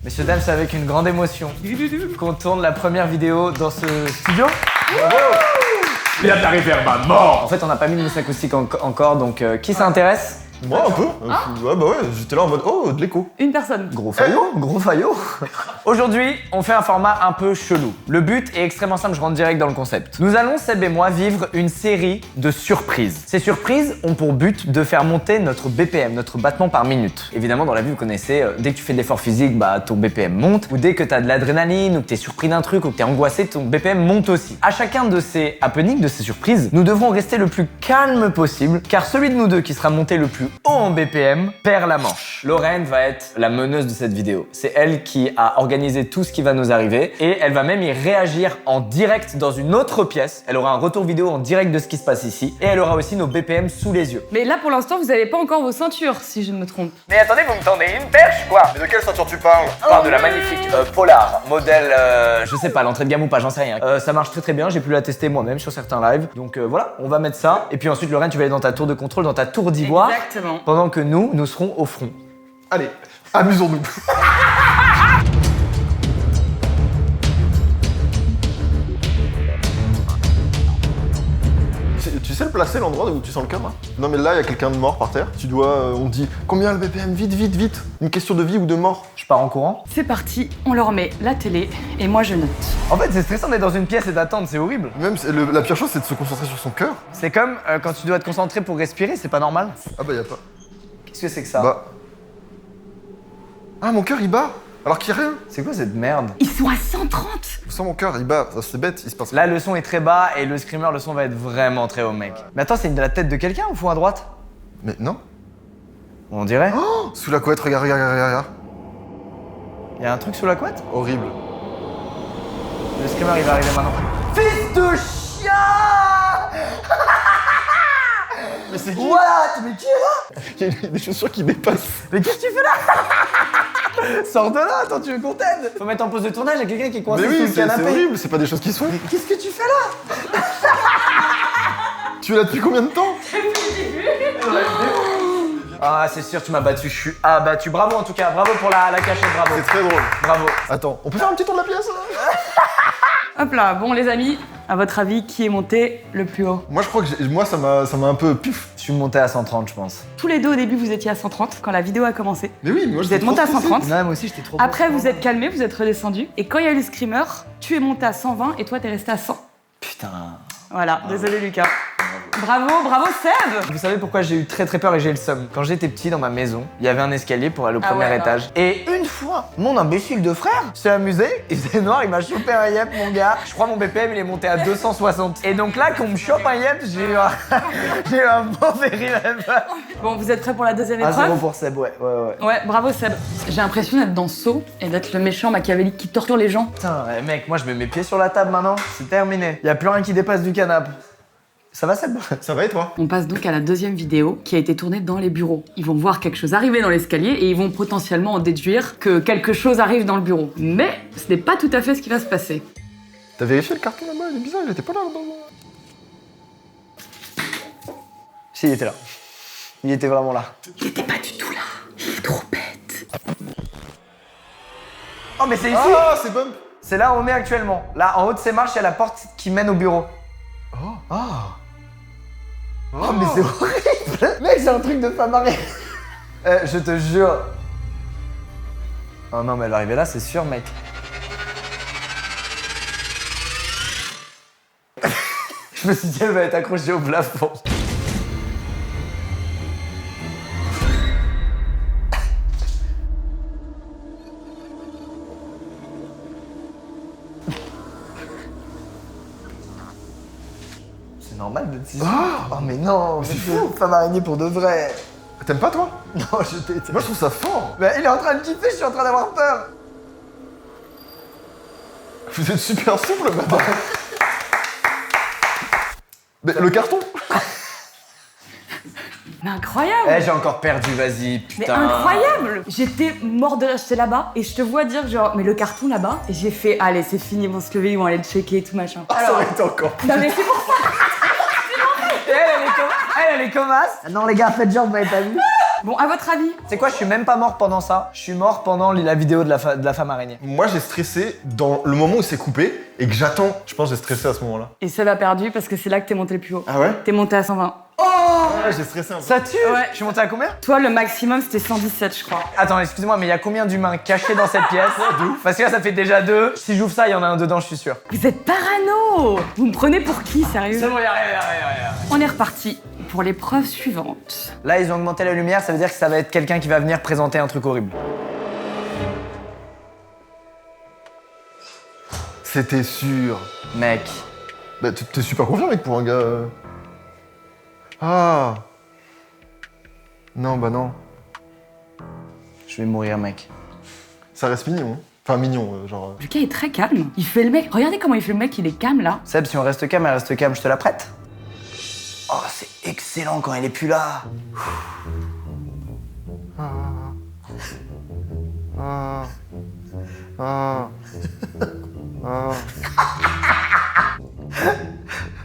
Messieurs, dames, c'est avec une grande émotion qu'on tourne la première vidéo dans ce studio. Bravo. Il a tarifé ma mort. En fait, on n'a pas mis de mousse acoustique encore, donc qui s'intéresse? Moi un peu. Ouais bah ouais, j'étais là en mode oh de l'écho. Une personne. Gros faillot. Aujourd'hui, on fait un format un peu chelou. Le but est extrêmement simple, je rentre direct dans le concept. Nous allons, Seb et moi, vivre une série de surprises. Ces surprises ont pour but de faire monter notre BPM, notre battement par minute. Évidemment, dans la vie, vous connaissez, dès que tu fais de l'effort physique, bah ton BPM monte. Ou dès que t'as de l'adrénaline, ou que t'es surpris d'un truc, ou que t'es angoissé, ton BPM monte aussi. À chacun de ces happenings, de ces surprises, nous devrons rester le plus calme possible, car celui de nous deux qui sera monté le plus haut en BPM perd la manche. Lorraine va être la meneuse de cette vidéo. C'est elle qui a organisé tout ce qui va nous arriver et elle va même y réagir en direct dans une autre pièce. Elle aura un retour vidéo en direct de ce qui se passe ici et elle aura aussi nos BPM sous les yeux. Mais là, pour l'instant, vous n'avez pas encore vos ceintures, si je ne me trompe. Mais attendez, vous me tendez une perche quoi? Mais de quelle ceinture tu parles? Je parle de la magnifique Polar, modèle, je sais pas, l'entrée de gamme ou pas, j'en sais rien. Ça marche très bien, j'ai pu la tester moi-même sur certains lives. Donc voilà, on va mettre ça. Et puis ensuite, Lorraine, tu vas aller dans ta tour de contrôle, dans ta tour d'ivoire. Exactement. Pendant que nous serons au front. Allez, amusons-nous. Tu sais le placer, l'endroit où tu sens le cœur là? Non mais là, il y a quelqu'un de mort par terre. Tu dois, on dit, combien le BPM? Vite, vite, vite. Une question de vie ou de mort. Je pars en courant. C'est parti, on leur met la télé et moi je note. En fait, c'est stressant d'être dans une pièce et d'attendre, c'est horrible. Même, la pire chose, c'est de se concentrer sur son cœur. C'est comme quand tu dois te concentrer pour respirer, c'est pas normal. Ah bah y a pas. Qu'est-ce que c'est que ça? Bah. Ah, mon cœur il bat alors qu'il y a rien. C'est quoi cette merde? Ils sont à 130. Je sens mon cœur il bat, c'est bête, il se passe. Là, le son est très bas et le screamer, le son va être vraiment très haut, mec. Mais attends, c'est de la tête de quelqu'un au fond à droite? Mais non. On dirait. Oh, sous la couette, regarde, regarde, regarde, regarde. Il y a un truc sous la couette? Horrible. Le screamer, il va arriver maintenant. Fils de chien! Mais c'est qui? What? Mais qui est là? Il y a des chaussures qui dépassent. Mais qu'est-ce que tu fais là? Sors de là, attends, tu veux qu'on t'aide? Faut mettre en pause de tournage, il y a quelqu'un qui est coincé Mais sous oui, le c'est canapé. horrible, c'est pas des choses qui sont. Mais qu'est-ce que tu fais là? Tu es là depuis combien de temps? Ah, c'est sûr, tu m'as battu, je suis abattu. Bravo en tout cas, bravo pour la cachette, bravo. C'est très drôle. Bravo. Attends, on peut faire un petit tour de la pièce là? Hop là, bon les amis, à votre avis, qui est monté le plus haut? Moi je crois que moi ça m'a un peu pif. Je suis monté à 130, je pense. Tous les deux au début, vous étiez à 130 quand la vidéo a commencé. Mais oui, mais moi Vous êtes monté à 130. Non, moi aussi, j'étais trop. Après, vous êtes calmé, vous êtes redescendu. Et quand il y a eu le screamer, tu es monté à 120 et toi, t'es resté à 100. Putain. Voilà, désolé Lucas. Bravo, bravo Seb. Vous savez pourquoi j'ai eu très peur et j'ai le seum? Quand j'étais petit dans ma maison, il y avait un escalier pour aller au premier ouais, étage. Et une fois, mon imbécile de frère s'est amusé, il faisait noir, il m'a chopé un yep mon gars. Je crois mon BPM il est monté à 260. Et donc là, quand on me chope un yep, j'ai eu un mauvais rire. Bon, vous êtes prêts pour la deuxième Ah, épreuve? 0 pour Seb, ouais. Ouais, bravo Seb. J'ai l'impression d'être dans Saw et d'être le méchant machiavélique qui torture les gens. Putain, mec, moi je mets mes pieds sur la table maintenant, c'est terminé. Y a plus rien qui dépasse du canapé. Ça va Seb? Ça va et toi? On passe donc à la deuxième vidéo qui a été tournée dans les bureaux. Ils vont voir quelque chose arriver dans l'escalier et ils vont potentiellement en déduire que quelque chose arrive dans le bureau. Mais ce n'est pas tout à fait ce qui va se passer. T'as vérifié le carton là-bas? Il est bizarre, il était pas là là-bas. Si, il était là. Il était vraiment là. Il était pas du tout là. Il est trop bête. Oh mais c'est ici! Ah, c'est bump. C'est là où on est actuellement. Là, en haut de ces marches, il y a la porte qui mène au bureau. Oh, ah. Oh, mais c'est horrible! Mec, c'est un truc de femme mariée. Je te jure. Oh non, mais elle va arriver là, c'est sûr, mec. Je me suis dit, elle va être accrochée au plafond. C'est normal d'être si. Oh mais non, c'est fou! Femme araignée pour de vrai. T'aimes pas toi? Non, je déteste. Moi je trouve ça fort. Mais il est en train de kiffer, je suis en train d'avoir peur. Vous êtes super souple madame. Mais le carton? Mais incroyable! Eh, j'ai encore perdu, vas-y, Mais putain. incroyable! J'étais mort de rire, j'étais là-bas et je te vois dire genre, mais le carton là-bas, et j'ai fait, allez, c'est fini, ils vont se lever, ils vont aller le checker et tout machin. Ah, ça aurait été encore. Non mais c'est pour ça! Et elle est comme as. Non les gars, faites genre, vous m'avez pas vu. Bon, à votre avis? C'est quoi, je suis même pas mort pendant ça. Je suis mort pendant la vidéo de la femme araignée. Moi, j'ai stressé dans le moment où c'est coupé et que j'attends. Je pense que j'ai stressé à ce moment-là. Et Seb a perdu parce que c'est là que t'es monté le plus haut. Ah ouais? T'es monté à 120. Ouais, j'ai stressé un peu. Ça tue. Ouais. Je suis monté à combien? Toi, le maximum, c'était 117, je crois. Attends, excusez-moi, mais il y a combien d'humains cachés dans cette pièce? Parce que là, ça fait déjà 2. Si j'ouvre ça, il y en a un dedans, je suis sûr. Vous êtes parano! Vous me prenez pour qui, sérieux? bon, y'a rien. On est reparti pour l'épreuve suivante. Là, ils ont augmenté la lumière, ça veut dire que ça va être quelqu'un qui va venir présenter un truc horrible. C'était sûr. Mec. Bah, t'es super confiant, mec, pour un gars. Ah. Non, bah non. Je vais mourir, mec. Ça reste mignon. Enfin, mignon, genre. Lucas est très calme. Il fait le mec. Regardez comment il fait le mec, il est calme là. Seb, si on reste calme, elle reste calme, je te la prête? Oh, c'est excellent quand elle est plus là. Ah. Ah. Ah.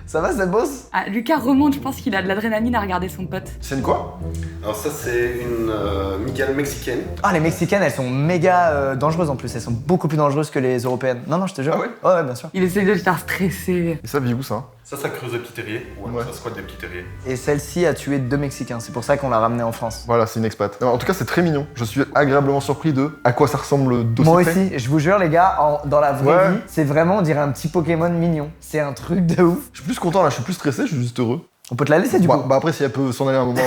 Ça va, cette bosse? Ah, Lucas remonte, je pense qu'il a de l'adrénaline à regarder son pote. C'est une quoi? Alors ça c'est une migale mexicaine. Ah, les Mexicaines, elles sont méga dangereuses en plus. Elles sont beaucoup plus dangereuses que les Européennes. Non, je te jure. Ah ouais? Ouais, bien sûr. Il essaie de le faire stresser. Et ça vit où, ça? Ça creuse des petits terriers. Ouais. Ça squatte des petits terriers. Et celle-ci a tué 2 Mexicains. C'est pour ça qu'on l'a ramenée en France. Voilà, c'est une expat. En tout cas, c'est très mignon. Je suis agréablement surpris de à quoi ça ressemble d'aussi Moi près. aussi, je vous jure, les gars, dans la vraie Ouais. vie, c'est vraiment, on dirait un petit Pokémon mignon. C'est un truc de ouf. Je suis plus content là, je suis plus stressé, je suis juste heureux. On peut te la laisser du coup. Bah après, si elle peut s'en aller un moment.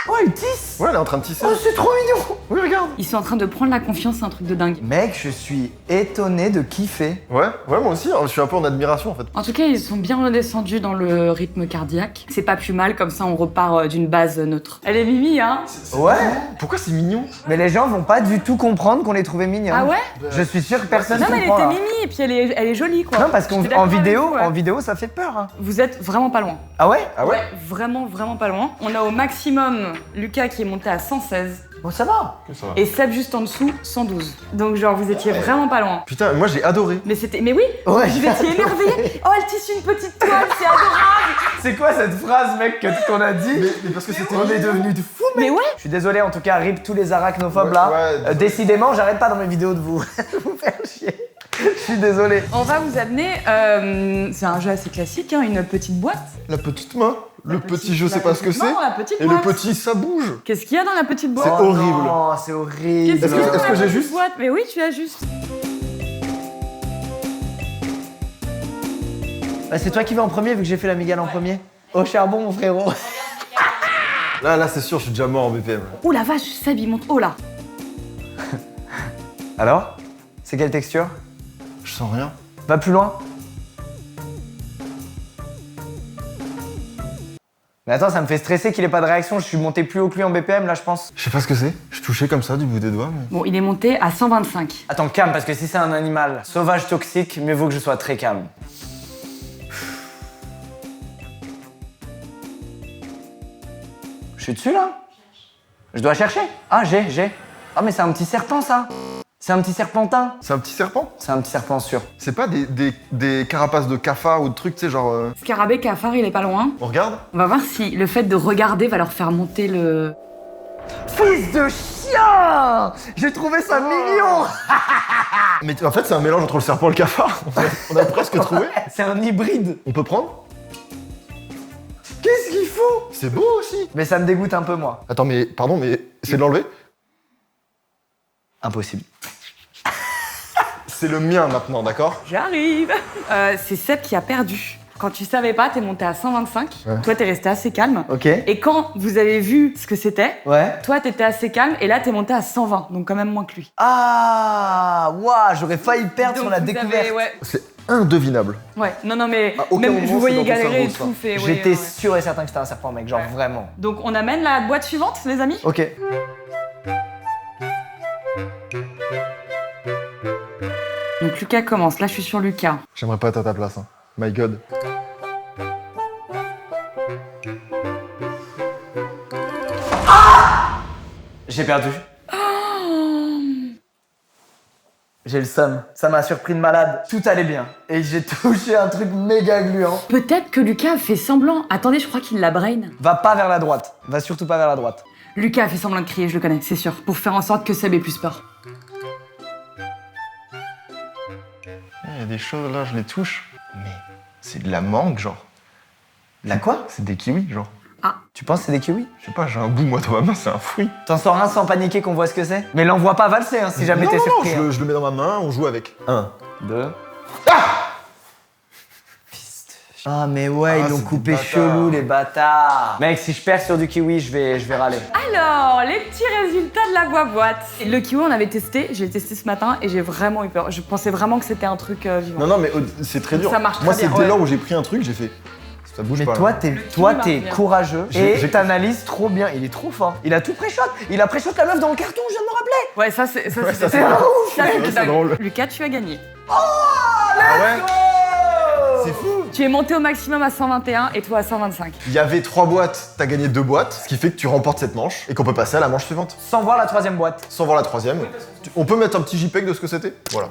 Oh, elle tisse. Ouais, elle est en train de tisser. Oh, c'est trop mignon. Oui, regarde. Ils sont en train de prendre la confiance, c'est un truc de dingue. Mec, je suis étonné de kiffer. Ouais, moi aussi, hein, je suis un peu en admiration en fait. En tout cas, ils sont bien redescendus dans le rythme cardiaque. C'est pas plus mal, comme ça on repart d'une base neutre. Elle est mimi, hein? Ouais. Pourquoi c'est mignon? Mais les gens vont pas du tout comprendre qu'on les trouvait mignons. Ah ouais? Je suis sûr que personne Non mais elle comprend, était là. mimi, et puis elle est jolie quoi. Non, parce J'étais qu'en d'accord vidéo, avec vous, ouais. en vidéo, ça fait peur. Hein. Vous êtes vraiment pas loin. Ah ouais? Ah ouais? Vraiment, vraiment pas loin. On a au maximum Lucas qui est monté à 116 Bon, ça va. Ça va. et Seb juste en dessous, 112. Donc genre vous étiez vraiment pas loin. Putain, moi j'ai adoré. Mais c'était... Mais oui, Ouais. vous étiez émerveillés. Oh, elle tisse une petite toile, c'est adorable. C'est quoi cette phrase, mec, qu'on a dit? Mais parce que c'était On est devenus de fous, mec. Mais ouais. Je suis désolé, en tout cas, rip tous les arachnophobes Ouais, là. ouais, désolé. Décidément, j'arrête pas dans mes vidéos de vous vous faire chier. Je suis désolé. On va vous amener... c'est un jeu assez classique, hein, une petite boîte. La petite main, le petite- petit je sais la pas ce que petite- c'est. Non, la petite Et boîte. le petit ça bouge. Qu'est-ce qu'il y a dans la petite boîte? C'est horrible. Non, c'est horrible. Qu'est-ce qu'il y a dans est-ce la que j'ai petite juste boîte? Mais oui, tu as juste. Bah, c'est toi qui vas en premier vu que j'ai fait la migale en premier. Au charbon, mon frérot. Là, c'est sûr, je suis déjà mort en BPM. Oh la vache, Seb, il monte haut là. Alors? C'est quelle texture? Je sens rien. Va plus loin. Mais attends, ça me fait stresser qu'il ait pas de réaction. Je suis monté plus haut que lui en BPM là, je pense. Je sais pas ce que c'est. Je touchais comme ça du bout des doigts, mais. Bon, il est monté à 125. Attends, calme, parce que si c'est un animal sauvage toxique, mieux vaut que je sois très calme. Je suis dessus là? Je dois chercher? Ah, j'ai. Ah, mais c'est un petit serpent ça. C'est un petit serpentin. C'est un petit serpent? C'est un petit serpent sûr. C'est pas des carapaces de cafard ou de trucs, tu sais, genre. Scarabée, cafard, il est pas loin. On regarde? On va voir si le fait de regarder va leur faire monter le... Fils de chien! J'ai trouvé ça mignon! Mais en fait, c'est un mélange entre le serpent et le cafard. On a presque trouvé. C'est un hybride. On peut prendre? Qu'est-ce qu'il faut? C'est beau aussi. Mais ça me dégoûte un peu moi. Attends, mais pardon, mais c'est de l'enlever? Impossible. C'est le mien maintenant, d'accord? J'arrive. C'est Seb qui a perdu. Quand tu savais pas, t'es monté à 125. Ouais. Toi, t'es resté assez calme. Ok. Et quand vous avez vu ce que c'était, Ouais. toi, t'étais assez calme. Et là, t'es monté à 120. Donc quand même moins que lui. Ah, waouh, j'aurais failli perdre Donc, sur la vous découverte. avez- ouais. C'est indevinable. Ouais. Non, mais À aucun même moment, je vous c'est voyais dans ton galérer et cerveau, tout. Fait, ouais, J'étais ouais. sûr et certain que c'était un serpent, mec, genre Ouais. vraiment. Donc on amène la boîte suivante, les amis. Ok. Donc Lucas commence. Là, je suis sur Lucas. J'aimerais pas être à ta place, hein. My God. J'ai perdu. J'ai le seum. Ça m'a surpris de malade. Tout allait bien. Et j'ai touché un truc méga gluant. Peut-être que Lucas fait semblant. Attendez, je crois qu'il la brain. Va pas vers la droite. Va surtout pas vers la droite. Lucas a fait semblant de crier, je le connais, c'est sûr, pour faire en sorte que Seb ait plus peur. Il y a des choses là, je les touche. Mais c'est de la mangue, genre. La quoi? C'est des kiwis, genre. Tu penses que c'est des kiwis? Je sais pas, j'ai un bout, moi, dans ma main, c'est un fruit. T'en sors un sans paniquer qu'on voit ce que c'est? Mais l'envoie pas valser hein, si jamais non, t'es non, surpris. non, je le mets dans ma main, on joue avec. 1, 2. Ah mais ouais, Ah, ils l'ont c'est coupé des bâtards. chelou les bâtards. Mec, si je perds sur du kiwi, je vais râler. Alors, les petits résultats de la boîte. Le kiwi, on avait testé, j'ai testé ce matin et j'ai vraiment eu peur. Je pensais vraiment que c'était un truc vivant. Non, non, mais c'est très dur. Ça marche Moi, très c'est bien, dès ouais. lors où j'ai pris un truc, j'ai fait. Ça bouge Mais pas. toi, là. t'es marche bien. courageux J'ai- et t'analyses trop bien. Il est trop fort. Il a tout pré-shot. Il a pré-shot la meuf dans le carton, je viens de me rappeler. Ouais, ça c'est ça, c'était c'est ouf. Ça, Ouais, c'était c'est dingue. drôle. Lucas, tu as gagné. Ah ouais. C'est fou. Tu es monté au maximum à 121 et toi à 125. Il y avait 3 boîtes, t'as gagné 2 boîtes, ce qui fait que tu remportes cette manche et qu'on peut passer à la manche suivante. Sans voir la troisième boîte. Sans voir la troisième. On peut mettre un petit JPEG de ce que c'était. Voilà.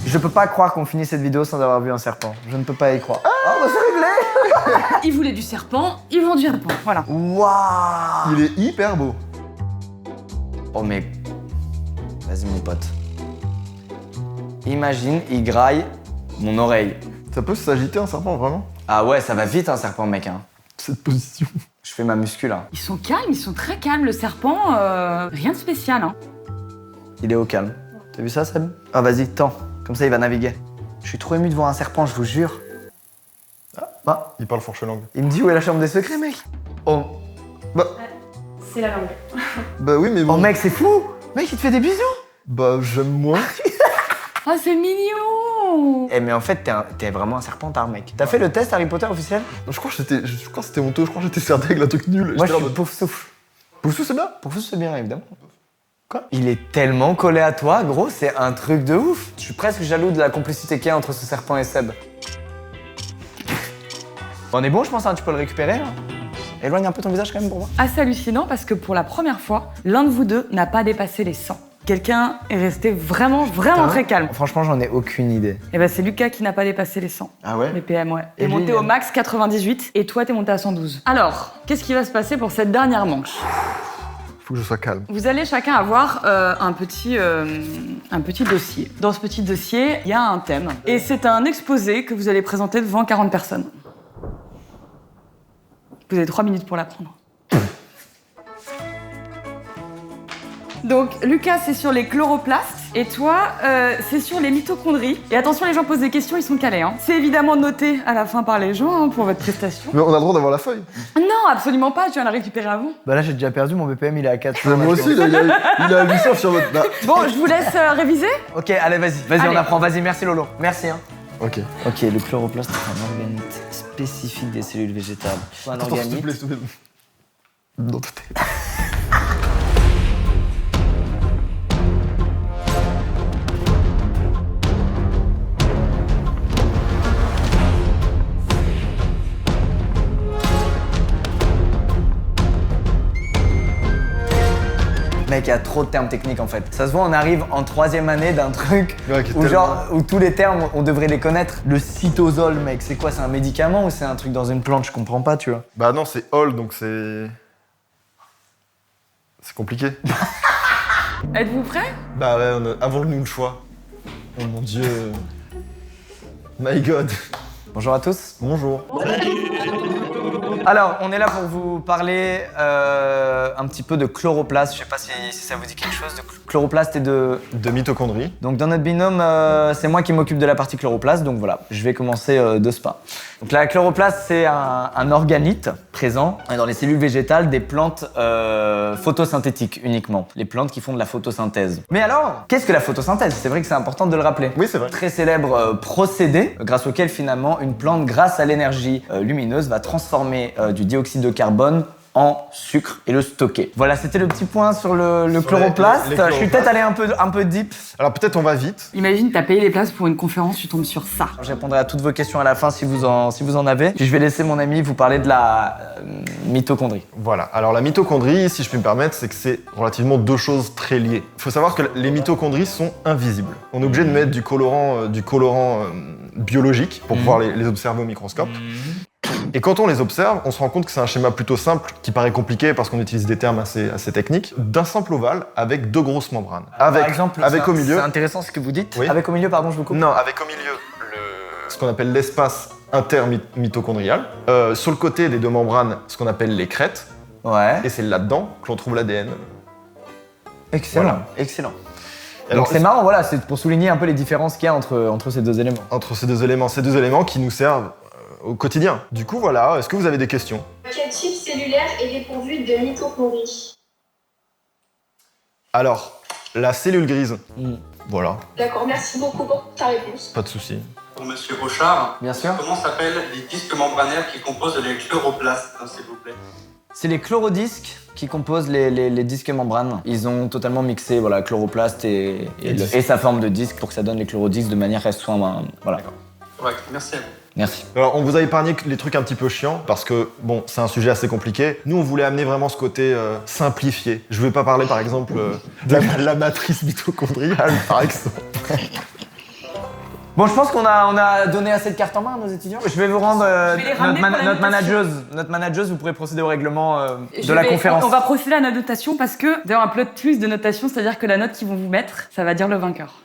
Je peux pas croire qu'on finit cette vidéo sans avoir vu un serpent. Je ne peux pas y croire. Oh bah c'est réglé. Ils voulaient du serpent, ils vendent du serpent. Voilà. Waouh. Il est hyper beau. Oh mais... Vas-y mon pote. Imagine, il graille mon oreille. Ça peut s'agiter un serpent, vraiment. Ah ouais, ça va vite un serpent mec hein. Cette position. Je fais ma muscu là. Ils sont calmes, ils sont très calmes. Le serpent, rien de spécial. Hein. Il est au calme. T'as vu ça Seb? Ah vas-y, tends. Comme ça il va naviguer. Je suis trop ému de voir un serpent, je vous jure. Ah, Il parle fourche langue. il me dit où est la chambre des secrets mec? Oh, C'est la langue. Bah oui, mais oh bon. mec c'est fou. Mec il te fait des bisous. Bah j'aime moins. Oh, c'est mignon. Eh mais en fait t'es vraiment un serpentard mec. T'as fait le test Harry Potter officiel? Je crois que c'était honteux, je crois que j'étais certain avec la truc nulle. Moi J'étais je là en suis mode, pouf souffle. Poufsou, c'est bien. Pour vous c'est bien évidemment. Quoi? Il est tellement collé à toi gros, c'est un truc de ouf. Je suis presque jaloux de la complicité qu'il y a entre ce serpent et Seb. On est bon je pense hein, tu peux le récupérer là. Éloigne un peu ton visage quand même pour voir. Assez hallucinant parce que pour la première fois, l'un de vous deux n'a pas dépassé les 100. Quelqu'un est resté vraiment très calme. Franchement j'en ai aucune idée. Et ben c'est Lucas qui n'a pas dépassé les 100. Ah ouais? Les PM, ouais. Et T'es lui, monté il au a- max 98 et toi t'es monté à 112. Alors, qu'est-ce qui va se passer pour cette dernière manche? Faut que je sois calme. Vous allez chacun avoir un petit dossier. Dans ce petit dossier, il y a un thème. Et c'est un exposé que vous allez présenter devant 40 personnes. Vous avez 3 minutes pour l'apprendre. Donc, Lucas, c'est sur les chloroplastes. Et toi, c'est sur les mitochondries. Et attention, les gens posent des questions, ils sont calés. Hein. C'est évidemment noté à la fin par les gens hein, pour votre prestation. Mais on a le droit d'avoir la feuille. Non, absolument pas, tu viens la récupérer avant. Bah là j'ai déjà perdu, mon BPM il est à 4. Moi aussi, il a 800 sur votre. Bah, Bon, je vous laisse réviser. Ok, allez vas-y, vas-y Allez. on apprend, vas-y, merci Lolo. Merci hein. ok. Ok, le chloroplaste est un organite spécifique des cellules végétales. Un Attends, s'il te organite. plaît, s'il te plaît. Dans ta tête. Mec, il y a trop de termes techniques en fait. Ça se voit, on arrive en 3e année d'un truc Ouais, qui est où, tellement- genre, où tous les termes, on devrait les connaître. Le cytosol, mec, c'est quoi? C'est un médicament ou c'est un truc dans une plante? Je comprends pas, tu vois. Bah non, c'est all, donc c'est. C'est compliqué. Êtes-vous prêts? Bah ouais, avons-nous le choix? Oh mon dieu. My god. Bonjour à tous. Bonjour. Alors, on est là pour vous parler un petit peu de chloroplaste. Je sais pas si ça vous dit quelque chose de chloroplaste et de... De mitochondrie. Donc dans notre binôme, c'est moi qui m'occupe de la partie chloroplaste, donc voilà, je vais commencer de ce pas. Donc la chloroplaste, c'est un organite présent dans les cellules végétales des plantes photosynthétiques uniquement, les plantes qui font de la photosynthèse. Mais alors, qu'est-ce que la photosynthèse? C'est vrai que c'est important de le rappeler. Oui, c'est vrai. Très célèbre procédé grâce auquel finalement une plante, grâce à l'énergie lumineuse, va transformer du dioxyde de carbone en sucre et le stocker. Voilà, c'était le petit point sur le Sur chloroplaste. les Je suis chloroplastes. peut-être allé un peu deep. Alors peut-être on va vite. Imagine, t'as payé les places pour une conférence, tu tombes sur ça. Je répondrai à toutes vos questions à la fin si vous en avez. Puis je vais laisser mon ami vous parler de la mitochondrie. Voilà. Alors la mitochondrie, si je puis me permettre, c'est que c'est relativement deux choses très liées. Il faut savoir que les mitochondries sont invisibles. On est obligé de mettre du colorant biologique pour pouvoir les observer au microscope. Et quand on les observe, on se rend compte que c'est un schéma plutôt simple, qui paraît compliqué parce qu'on utilise des termes assez techniques, d'un simple ovale avec deux grosses membranes. Avec, Par exemple, avec au milieu... c'est intéressant ce que vous dites. Oui. Avec au milieu, pardon, je vous coupe. Non, avec au milieu ce qu'on appelle l'espace intermitochondrial. Sur le côté des deux membranes, ce qu'on appelle les crêtes. Ouais. Et c'est là-dedans que l'on trouve l'ADN. Excellent, Voilà. excellent. Alors, Donc c'est marrant, voilà, c'est pour souligner un peu les différences qu'il y a entre ces deux éléments. entre ces deux éléments qui nous servent au quotidien. Du coup, voilà, est-ce que vous avez des questions? Quel type cellulaire est dépourvu de mitochondries? Alors, la cellule grise. Mm. Voilà, D'accord, merci beaucoup pour ta réponse. pas de souci. Pour Monsieur Rochard, Bien sûr. comment s'appellent les disques membranaires qui composent les chloroplastes, s'il vous plaît? C'est les chlorodisques qui composent les disques membranes. Ils ont totalement mixé voilà, chloroplaste et sa forme de disque pour que ça donne les chlorodisques de manière à ce soit voilà. Correct, merci à vous. Merci. Alors, on vous a épargné les trucs un petit peu chiants parce que, bon, c'est un sujet assez compliqué. Nous, on voulait amener vraiment ce côté simplifié. Je vais pas parler, par exemple, de la matrice mitochondriale, par exemple. Bon, je pense qu'on a donné assez de cartes en main à nos étudiants. Je vais vous rendre vais les ramener pour la notre notation. manageuse. Notre manageuse, vous pourrez procéder au règlement de Je la vais- conférence. On va procéder à la notation parce que, d'ailleurs, un plot twist de notation, c'est-à-dire que la note qu'ils vont vous mettre, ça va dire le vainqueur.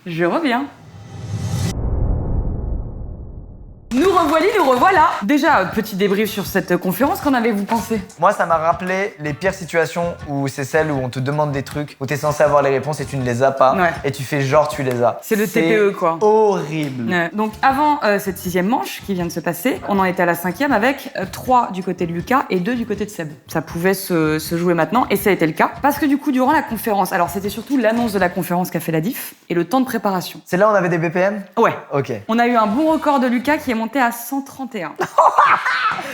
Je reviens. Nous revoilà. Déjà, petit débrief sur cette conférence, qu'en avez-vous pensé? Moi, ça m'a rappelé les pires situations où c'est celles où on te demande des trucs, où t'es censé avoir les réponses et tu ne les as pas, Ouais. et tu fais genre tu les as. C'est le TPE, quoi. Horrible. Donc avant cette 6e manche qui vient de se passer, on en était à la 5e avec 3 du côté de Lucas et 2 du côté de Seb. Ça pouvait se jouer maintenant et ça a été le cas parce que du coup durant la conférence, alors c'était surtout l'annonce de la conférence qui a fait la diff et le temps de préparation. C'est là où on avait des BPM? Ouais. Ok. On a eu un bon record de Lucas qui est monté à 131.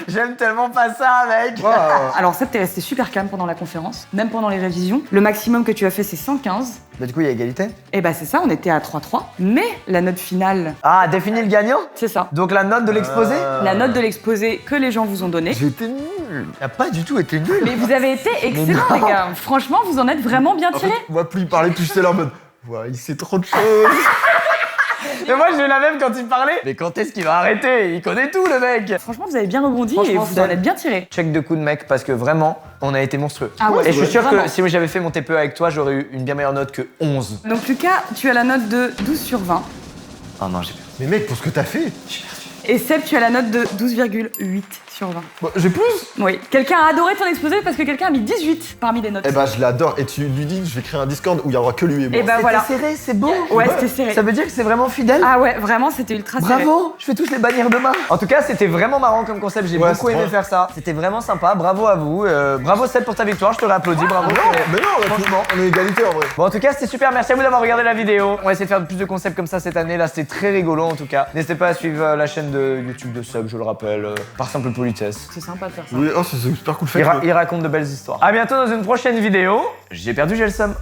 J'aime tellement pas ça, mec. Waouh. Alors Seb, t'es resté super calme pendant la conférence, même pendant les révisions. Le maximum que tu as fait c'est 115. Bah du coup, il y a égalité. Et bah c'est ça, on était à 3-3. Mais la note finale, Ah, définir le gagnant? c'est ça. Donc la note de l'exposé? La note de l'exposé que les gens vous ont donnée. J'étais nul. Il a pas du tout été nul. Mais vous avez été excellents, non. les gars. Franchement, vous en êtes vraiment bien En fait, tirés. moi, plus il parlait, plus j'étais là en mode... Ouais, il sait trop de choses. Mais moi, j'ai eu la même quand il parlait. Mais quand est-ce qu'il va arrêter? Il connaît tout, le mec. Franchement, vous avez bien rebondi et Franchement, vous c'est- en êtes bien tirés. Check de coup de mec, parce que vraiment, on a été monstrueux. Ah ouais, Et je suis sûr vraiment. que si j'avais fait mon TPE avec toi, j'aurais eu une bien meilleure note que 11. Donc Lucas, tu as la note de 12 sur 20. Oh non, j'ai perdu. Mais mec, pour ce que t'as fait... Et Seb, tu as la note de 12,8 sur 20. Bah, j'ai plus. Oui. Quelqu'un a adoré ton exposé parce que quelqu'un a mis 18 parmi les notes. Eh ben, je l'adore. Et tu lui dis, je vais créer un Discord où il y aura que lui et moi. Et bah voilà. serré, c'est beau. Ouais, c'était serré. Ça veut dire que c'est vraiment fidèle. Ah ouais, vraiment, c'était ultra serré. Bravo, je fais tous les bannières demain. En tout cas, c'était vraiment marrant comme concept, j'ai Ouais, beaucoup c'est aimé trop. faire ça. C'était vraiment sympa, bravo à vous. Bravo Seb pour ta victoire, je te réapplaudis, bravo. Mais non, franchement, on est égalité en vrai. Bon, en tout cas, c'était super, merci à vous d'avoir regardé la vidéo. On va essayer de faire plus de concepts comme ça cette année, là c'était très rigolo en tout cas. N'hésitez pas à suivre la chaîne de YouTube de Seb, je le rappelle, par simple politesse. C'est sympa de faire ça. Oui, oh, c'est super cool fait. Il raconte de belles histoires. A bientôt dans une prochaine vidéo. J'ai perdu, j'ai le seum.